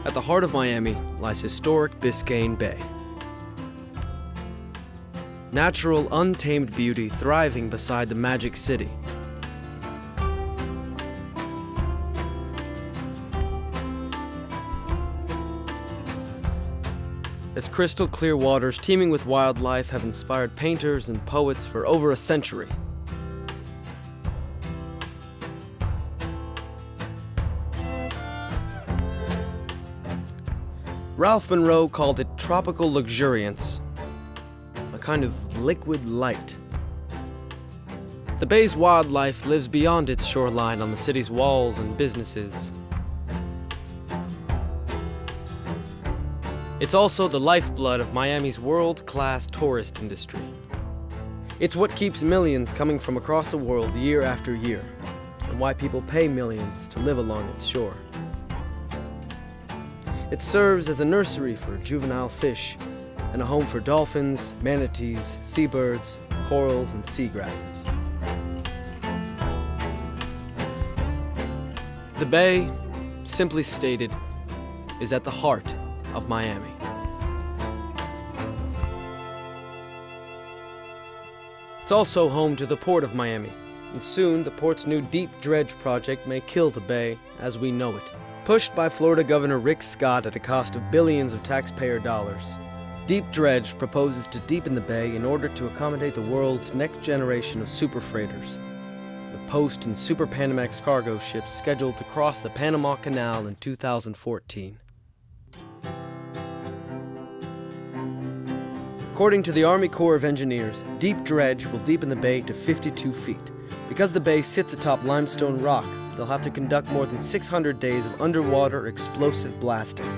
At the heart of Miami lies historic Biscayne Bay. Natural, untamed beauty thriving beside the magic city. Its crystal clear waters teeming with wildlife have inspired painters and poets for over a century. Ralph Monroe called it tropical luxuriance, a kind of liquid light. The bay's wildlife lives beyond its shoreline on the city's walls and businesses. It's also the lifeblood of Miami's world-class tourist industry. It's what keeps millions coming from across the world year after year, and why people pay millions to live along its shore. It serves as a nursery for juvenile fish and a home for dolphins, manatees, seabirds, corals, and seagrasses. The bay, simply stated, is at the heart of Miami. It's also home to the Port of Miami, and soon the port's new deep dredge project may kill the bay as we know it. Pushed by Florida Governor Rick Scott at a cost of billions of taxpayer dollars, Deep Dredge proposes to deepen the bay in order to accommodate the world's next generation of super freighters, the Post and Super Panamax cargo ships scheduled to cross the Panama Canal in 2014. According to the Army Corps of Engineers, Deep Dredge will deepen the bay to 52 feet. Because the bay sits atop limestone rock, they'll have to conduct more than 600 days of underwater explosive blasting.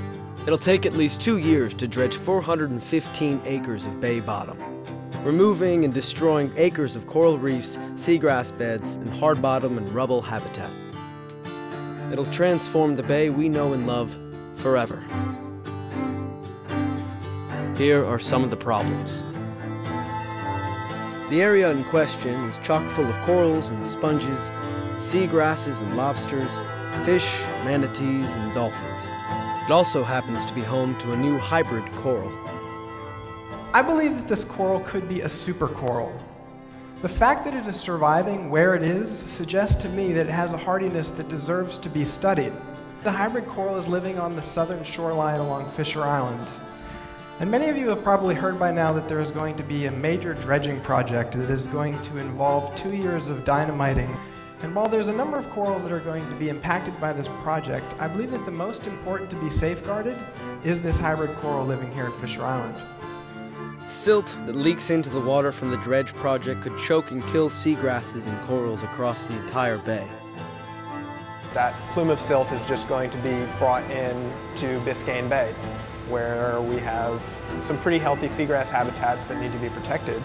It'll take at least 2 years to dredge 415 acres of bay bottom, removing and destroying acres of coral reefs, seagrass beds, and hard bottom and rubble habitat. It'll transform the bay we know and love forever. Here are some of the problems. The area in question is chock full of corals and sponges, seagrasses and lobsters, fish, manatees, and dolphins. It also happens to be home to a new hybrid coral. I believe that this coral could be a super coral. The fact that it is surviving where it is suggests to me that it has a hardiness that deserves to be studied. The hybrid coral is living on the southern shoreline along Fisher Island. And many of you have probably heard by now that there is going to be a major dredging project that is going to involve 2 years of dynamiting. And while there's a number of corals that are going to be impacted by this project, I believe that the most important to be safeguarded is this hybrid coral living here at Fisher Island. Silt that leaks into the water from the dredge project could choke and kill seagrasses and corals across the entire bay. That plume of silt is just going to be brought in to Biscayne Bay, where we have some pretty healthy seagrass habitats that need to be protected.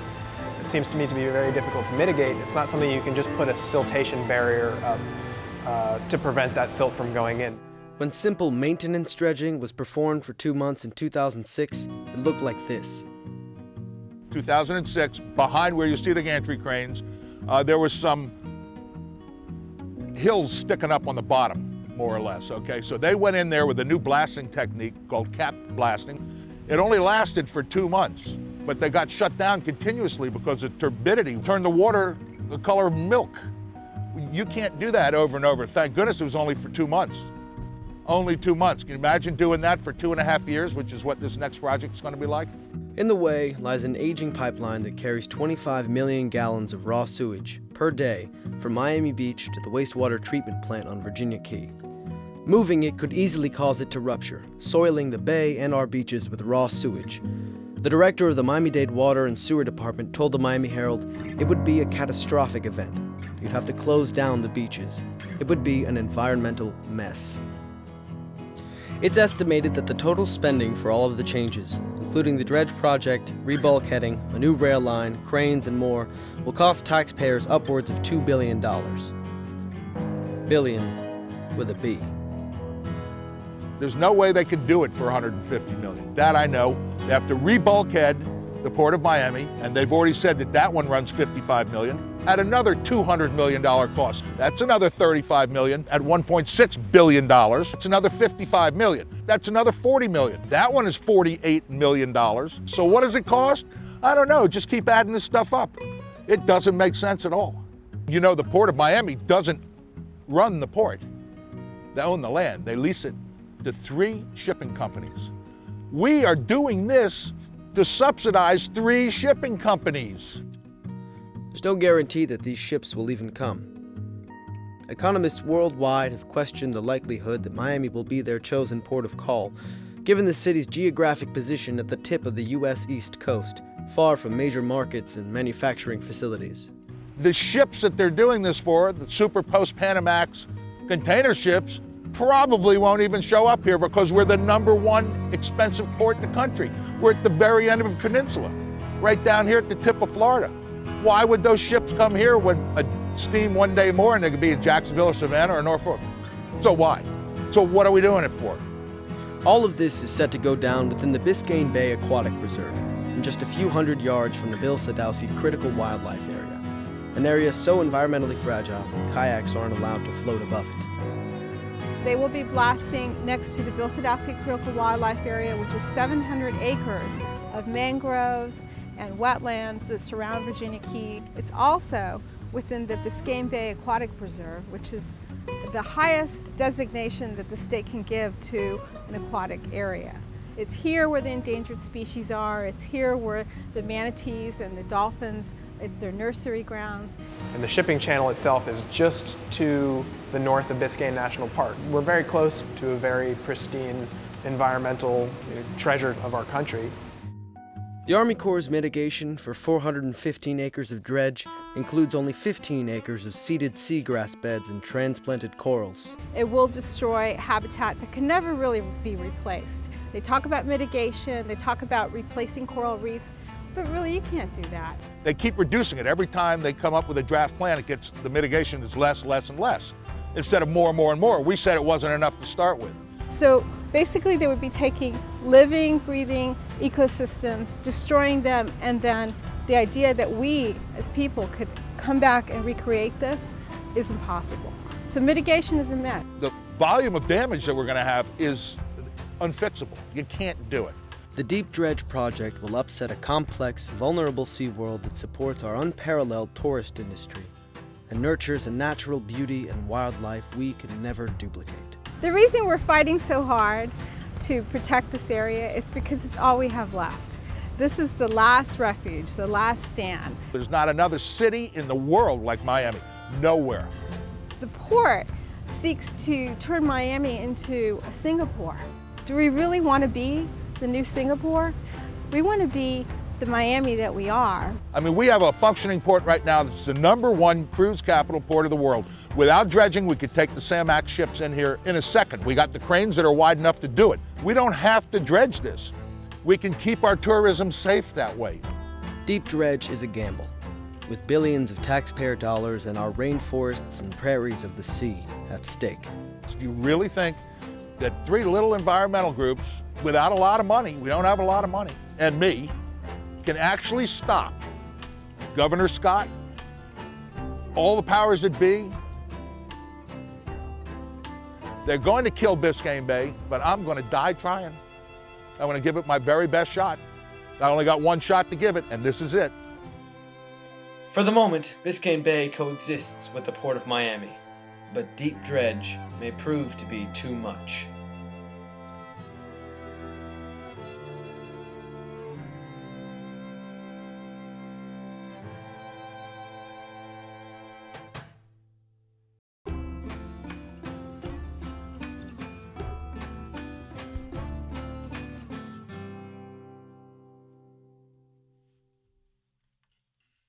It seems to me to be very difficult to mitigate. It's not something you can just put a siltation barrier up to prevent that silt from going in. When simple maintenance dredging was performed for 2 months in 2006, it looked like this. 2006, behind where you see the gantry cranes, there was some hills sticking up on the bottom, more or less, okay? So they went in there with a new blasting technique called cap blasting. It only lasted for 2 months, but they got shut down continuously because the turbidity turned the water the color of milk. You can't do that over and over. Thank goodness it was only for 2 months. Only 2 months. Can you imagine doing that for 2.5 years, which is what this next project is going to be like? In the way lies an aging pipeline that carries 25 million gallons of raw sewage per day from Miami Beach to the wastewater treatment plant on Virginia Key. Moving it could easily cause it to rupture, soiling the bay and our beaches with raw sewage. The director of the Miami-Dade Water and Sewer Department told the Miami Herald it would be a catastrophic event. You'd have to close down the beaches. It would be an environmental mess. It's estimated that the total spending for all of the changes, including the dredge project, rebulkheading, a new rail line, cranes, and more, will cost taxpayers upwards of $2 billion. Billion with a B. There's no way they could do it for $150 million. That I know. They have to rebulkhead the Port of Miami, and they've already said that that one runs $55 million, at another $200 million cost. That's another $35 million at $1.6 billion. It's another $55 million. That's another 40 million. That one is $48 million. So what does it cost? I don't know, just keep adding this stuff up. It doesn't make sense at all. You know, the Port of Miami doesn't run the port. They own the land, they lease it to 3 shipping companies. We are doing this to subsidize 3 shipping companies. There's no guarantee that these ships will even come. Economists worldwide have questioned the likelihood that Miami will be their chosen port of call, given the city's geographic position at the tip of the U.S. East Coast, far from major markets and manufacturing facilities. The ships that they're doing this for, the Super Post-Panamax container ships, probably won't even show up here because we're the #1 expensive port in the country. We're at the very end of a peninsula, right down here at the tip of Florida. Why would those ships come here when steam one day more and they could be in Jacksonville or Savannah or Norfolk? So why? So what are we doing it for? All of this is set to go down within the Biscayne Bay Aquatic Preserve, and just a few hundred yards from the Bill Sadowski Critical Wildlife Area, an area so environmentally fragile kayaks aren't allowed to float above it. They will be blasting next to the Bill Sadowski Critical Wildlife Area, which is 700 acres of mangroves and wetlands that surround Virginia Key. It's also within the Biscayne Bay Aquatic Preserve, which is the highest designation that the state can give to an aquatic area. It's here where the endangered species are. It's here where the manatees and the dolphins, it's their nursery grounds. And the shipping channel itself is just to the north of Biscayne National Park. We're very close to a very pristine environmental treasure of our country. The Army Corps' mitigation for 415 acres of dredge includes only 15 acres of seeded seagrass beds and transplanted corals. It will destroy habitat that can never really be replaced. They talk about mitigation, they talk about replacing coral reefs, but really you can't do that. They keep reducing it. Every time they come up with a draft plan, the mitigation is less, less, and less, instead of more and more and more. We said it wasn't enough to start with. So basically they would be taking living, breathing ecosystems, destroying them, and then the idea that we as people could come back and recreate this is impossible. So mitigation is a myth. The volume of damage that we're going to have is unfixable. You can't do it. The Deep Dredge project will upset a complex, vulnerable seaworld that supports our unparalleled tourist industry and nurtures a natural beauty and wildlife we can never duplicate. The reason we're fighting so hard to protect this area, it's because it's all we have left. This is the last refuge, the last stand. There's not another city in the world like Miami. Nowhere. The port seeks to turn Miami into a Singapore. Do we really want to be the new Singapore? We want to be the Miami that we are. I mean, we have a functioning port right now that's the #1 cruise capital port of the world. Without dredging, we could take the Samac ships in here in a second. We got the cranes that are wide enough to do it. We don't have to dredge this. We can keep our tourism safe that way. Deep Dredge is a gamble, with billions of taxpayer dollars and our rainforests and prairies of the sea at stake. Do you really think that 3 little environmental groups, without a lot of money, we don't have a lot of money, and me, can actually stop Governor Scott, all the powers that be? They're going to kill Biscayne Bay, but I'm going to die trying. I'm going to give it my very best shot. I only got 1 shot to give it, and this is it. For the moment, Biscayne Bay coexists with the Port of Miami, but Deep Dredge may prove to be too much.